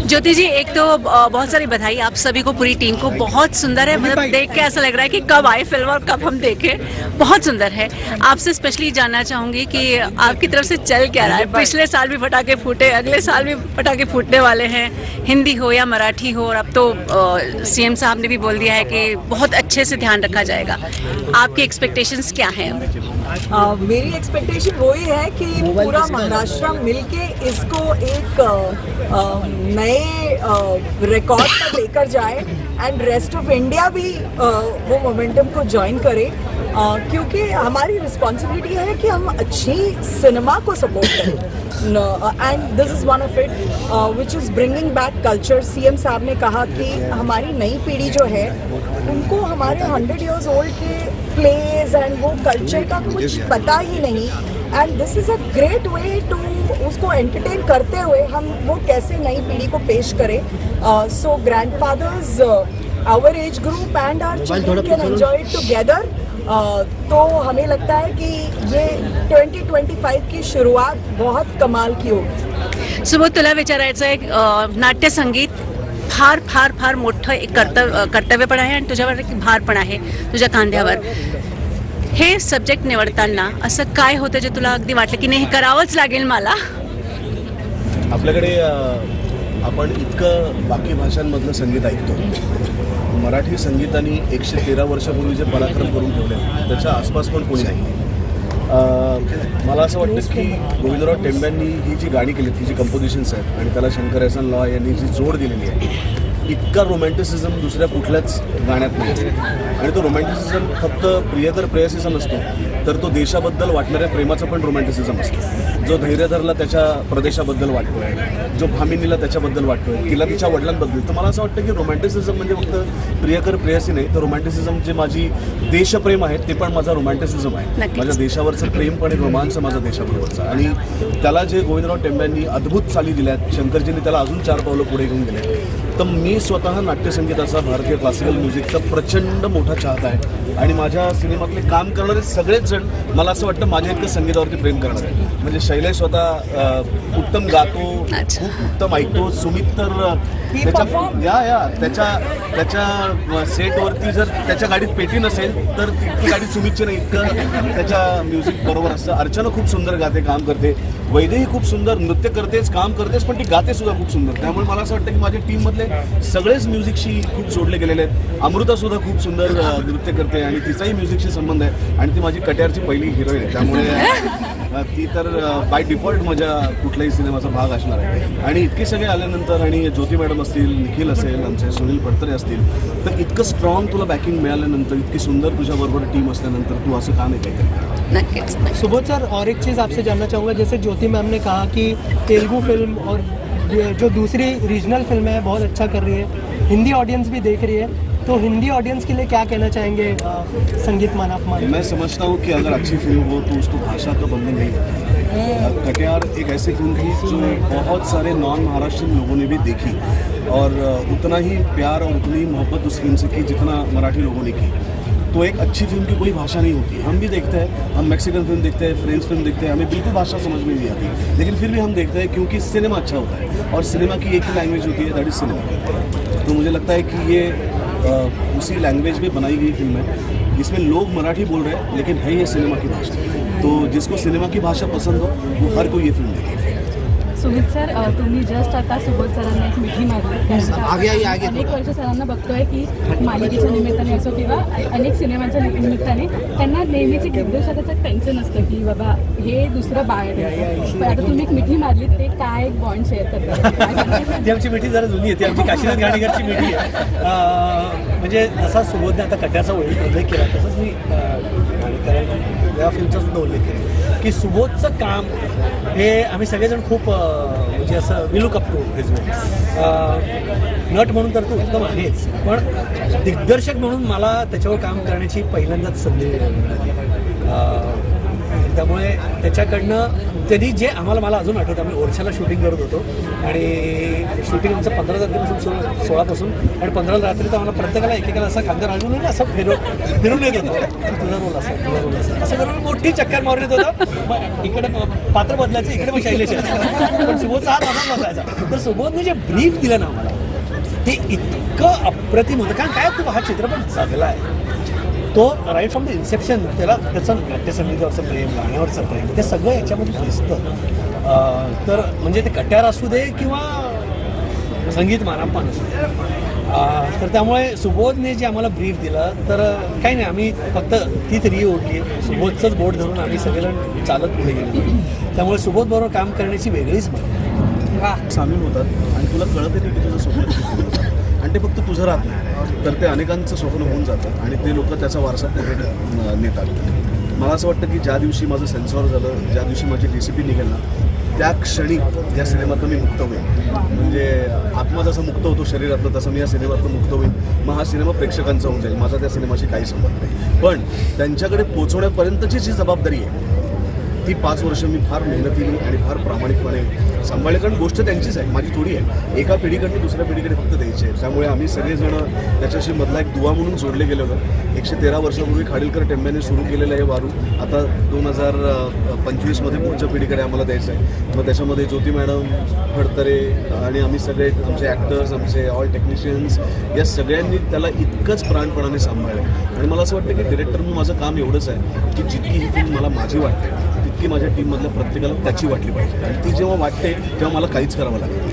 ज्योति जी, एक तो बहुत सारी बधाई आप सभी को, पूरी टीम को। बहुत सुंदर है, मतलब देख के ऐसा लग रहा है कि कब आए फिल्म और कब हम देखें। बहुत सुंदर है। आपसे स्पेशली जानना चाहूंगी कि आपकी तरफ से चल क्या रहा है। पिछले साल भी पटाखे फूटे, अगले साल भी पटाखे फूटने वाले हैं, हिंदी हो या मराठी हो, और अब तो सीएम साहब ने भी बोल दिया है कि बहुत अच्छे से ध्यान रखा जाएगा। आपकी एक्सपेक्टेशंस क्या हैं? मेरी एक्सपेक्टेशन वही है कि पूरा महाराष्ट्र मिलके इसको एक नए रिकॉर्ड पर लेकर जाए एंड रेस्ट ऑफ इंडिया भी वो मोमेंटम को ज्वाइन करे, क्योंकि हमारी रिस्पॉन्सिबिलिटी है कि हम अच्छी सिनेमा को सपोर्ट करें and this is one of it which is bringing back culture. CM साहब ने कहा कि हमारी नई पीढ़ी जो है उनको हमारे 100 years old के प्लेज एंड वो कल्चर का कुछ पता ही नहीं, and this is a great way to उसको एंटरटेन करते हुए हम वो कैसे नई पीढ़ी को पेश करें। So grandfathers, our age group and our children can enjoy it together. तो हमें लगता है कि ये 2025 की शुरुआत बहुत कमाल की होगी। सुबोध, तुला विचारायचं आहे, नाट्य संगीत फार फार फार मोठं एक कर्तव्य पण आहे आणि तुझ्यावर एक भार पण आहे तुझ्या खांद्यावर। हे सब्जेक्ट निवडताना असं काय होतं जे तुला अगदी वाटलं की नाही, हे करावंच लागेल मला? आपल्याकडे आपण इतकं बाकी भाषांमधलं संगीत ऐकतो, मराठी संगीताने 113 वर्षापूर्वी जे पराक्रम करून ठेवले त्याच्या आसपास पण कोणी नाही। मला असं वाटतं की गोविंदराव टेंब्यांनी ही जी गाणी केली, ही जी कंपोजिशन्स आहेत आणि त्याला शंकर एहसान लॉय यांनी जी जोड दिलेली आहे, इतका रोमॅन्टिसिझम दुसऱ्या कुठल्याच गाण्यात नाही। आणि तो रोमॅन्टिसिझम फक्त प्रियकर प्रेयसीचा नसतो, तर तो देशाबद्दल वाटणाऱ्या प्रेमाचा पण रोमॅन्टिसिझम असतो। जो धैर्यधरला त्याच्या प्रदेशाबद्दल वाटतोय, जो भामिनीला त्याच्याबद्दल वाटतोय, तिला तिच्या वडिलांबद्दल। तर मला असं वाटतं की रोमॅन्टिसिझम म्हणजे फक्त प्रियकर प्रेयसी नाही, तर रोमॅन्टिसिझम जे माझी देशप्रेम आहे ते पण माझा रोमॅन्टिसिझम आहे। माझ्या देशावरचं प्रेम पण रोमांच माझा देशाबरोबरचा, आणि त्याला जे गोविंदराव टेंब्यांनी अद्भुत चाली दिल्यात, शंकरजींनी त्याला अजून 4 पावलं पुढे घेऊन गेले। तर मी स्वतः नाट्यसंगीताचा, भारतीय क्लासिकल म्युझिकचा प्रचंड मोठा चाहता आहे, आणि माझ्या सिनेमातले काम करणारे सगळेच जण मला असं वाटतं माझ्या इतकं संगीतावरती प्रेम करणार आहे। म्हणजे शैलेश स्वतः उत्तम गातो, खूप उत्तम ऐकतो। सुमित तर त्याच्या सेटवरती जर त्याच्या गाडीत पेटी नसेल तर ती गाडी सुमितची नाही, इतकं त्याच्या म्युझिक बरोबर असतं। अर्चना खूप सुंदर गाते, काम करते। वैदेही खूप सुंदर नृत्य करतेच, काम करतेच, पण ती गाते सुद्धा खूप सुंदर। त्यामुळे मला असं वाटतं की माझ्या टीममधले सगळेच म्युझिकशी खूप जोडले गेलेले आहेत। अमृता सुद्धा खूप सुंदर नृत्य करते आणि तिचाही म्युझिकशी संबंध आहे, आणि ती माझी कट्यारची पहिली हिरोईन आहे, त्यामुळे ती तर बाय डिफॉल्ट माझ्या कुठल्याही सिनेमाचा भाग असणार आहे। आणि इतके सगळे आल्यानंतर, आणि ज्योती मॅडम असतील, निखिल असेल, आमचे सुनील पडतरे असतील, तर इतकं स्ट्रॉंग तुला बॅकिंग मिळाल्यानंतर, इतकी सुंदर तुझ्याबरोबर टीम असल्यानंतर तू असं का नहीं कहते? नक्कीच। सुबोध सर, और एक चीज़ आपसे जानना चाहूँगा, जैसे ज्योति मैम ने कहा कि तेलुगु फिल्म और जो दूसरी रीजनल फिल्म है बहुत अच्छा कर रही है, हिंदी ऑडियंस भी देख रही है, तो हिंदी ऑडियंस के लिए क्या कहना चाहेंगे संगीत मान अपमान? मैं समझता हूँ कि अगर अच्छी फिल्म हो तो उसको भाषा का बंधन नहीं है। कटियार एक ऐसी फिल्म थी जो बहुत सारे नॉन महाराष्ट्रीयन लोगों ने भी देखी, और उतना ही प्यार और उतनी ही मोहब्बत उस फिल्म से की जितना मराठी लोगों ने की। तो एक अच्छी फिल्म की कोई भाषा नहीं होती। हम भी देखते हैं, हम मैक्सिकन फिल्म देखते हैं, फ्रेंच फिल्म देखते हैं, हमें बिल्कुल भाषा समझ में नहीं आती, लेकिन फिर भी हम देखते हैं क्योंकि सिनेमा अच्छा होता है, और सिनेमा की एक ही लैंग्वेज होती है, दैट इज़ सिनेमा। तो मुझे लगता है कि ये उसी लैंग्वेज में बनाई गई फिल्म है। इसमें लोग मराठी बोल रहे हैं, लेकिन है ये सिनेमा की भाषा। तो जिसको सिनेमा की भाषा पसंद हो वो हर कोई ये फिल्म देखेगा। सुमित सर, तुम्ही जस्ट आता सुबोध सरांना एक मिठी मारली। अनेक वर्ष सरांना बघतोय की मालिकेच्या निमित्ताने असो किंवा अनेक सिनेमाच्या निमित्ताने त्यांना नेहमीच एक दिग्दर्शकाचं टेन्शन असतं की बाबा हे दुसरं बाळ आहे, पण आता तुम्ही एक मिठी मारली, ते काय एक बॉन्ड शेअर करतात? ती आमची मिठी जरा जुनी आहे, ती आमची काशीनाथ घाणेकरची मिठी आहे। म्हणजे जसा सुबोधने आता कट्याचा उल्लेख केला, तसंच मी या फिल्मचा सुद्धा उल्लेख केला की सुबोधचं काम हे आम्ही सगळेजण खूप म्हणजे असं we look up to his work. नट म्हणून तर तो उत्तम आहेच, पण दिग्दर्शक म्हणून मला त्याच्यावर काम करण्याची पहिल्यांदाच संधी मिळाली। त्यामुळे त्याच्याकडनं त्यांनी जे मला अजून आठवतं, आम्ही ओरछाला शूटिंग करत होतो आणि शूटिंग आमचं 15 तारखेपासून 16पासून आणि 15 रात्री तर आम्हाला प्रत्येकाला एकेकाला असा खांदा राजून असं फिरून येत होतं, तुझा रोल असा असं करून मोठी चक्कर मारून येत होतं. मग इकडे पात्र बदलायचं, इकडे मग शैलेश यायचं, पण सुबोधचा हात असा बसायचा. तर सुबोधने जे ब्रीफ दिलं ना आम्हाला ते इतकं अप्रतिम होतं. कारण काय तू हा चित्रपट जगला आहे तो राईट फ्रॉम द इन्सेप्शन, त्याला त्याचं नाट्यसंगीतावरचं प्रेम, गाण्यावरचं प्रेम, ते सगळं याच्यामध्ये दिसतं. तर म्हणजे ते कट्यार असू दे किंवा संगीत मानापण असू दे. तर त्यामुळे सुबोधने जे आम्हाला ब्रीफ दिलं तर काही नाही, आम्ही फक्त तीच री ओढली, सुबोधचंच बोट धरून आम्ही सगळेजण चालत पुढे गेलो. त्यामुळे सुबोधबरोबर काम करण्याची वेगळीच मजा सामील होतात आणि तुला कळत नाही की तुझं स्वप्न आणि ते फक्त तुझं राहत नाही, तर ते अनेकांचं स्वप्न होऊन जातं आणि ते लोक त्याचा वारसा पुढे नेतात. मला असं वाटतं की ज्या दिवशी माझं सेन्सॉर झालं, ज्या दिवशी माझी DCP निघेल ना, त्या क्षणी या सिनेमातनं मी मुक्त होईल. म्हणजे आत्मा जसं मुक्त होतो शरीरातलं, तसं मी या सिनेमातनं मुक्त होईल. मग हा सिनेमा प्रेक्षकांचा होऊन जाईल, माझा त्या सिनेमाशी काही संबंध नाही. पण त्यांच्याकडे पोहोचवण्यापर्यंतची जी जबाबदारी आहे ती 5 वर्ष मी फार मेहनतीने आणि फार प्रामाणिकपणे सांभाळले. कारण गोष्ट त्यांचीच आहे, माझी थोडी आहे. एका पिढीकडनं दुसऱ्या पिढीकडे फक्त द्यायची आहे. त्यामुळे आम्ही सगळेजण त्याच्याशी मधला एक दुवा म्हणून जोडले गेलो होतो. 113 वर्षापूर्वी खाडीलकर टेंब्याने सुरू केलेलं हे वारू आता 2025मध्ये पुढच्या पिढीकडे आम्हाला द्यायचं आहे. मग त्याच्यामध्ये ज्योती मॅडम, फडतरे आणि आम्ही सगळे आमचे ॲक्टर्स, आमचे ऑल टेक्निशियन्स या सगळ्यांनी त्याला इतकंच प्राणपणाने सांभाळलं. आणि मला असं वाटतं की डिरेक्टर म्हणून माझं काम एवढंच आहे की जितकी ही फिल्म मला माझी वाटते तितकी माझ्या टीममधल्या प्रत्येकाला त्याची वाटली पाहिजे. आणि ती जेव्हा वाटते तेव्हा मला काहीच करावं लागतं.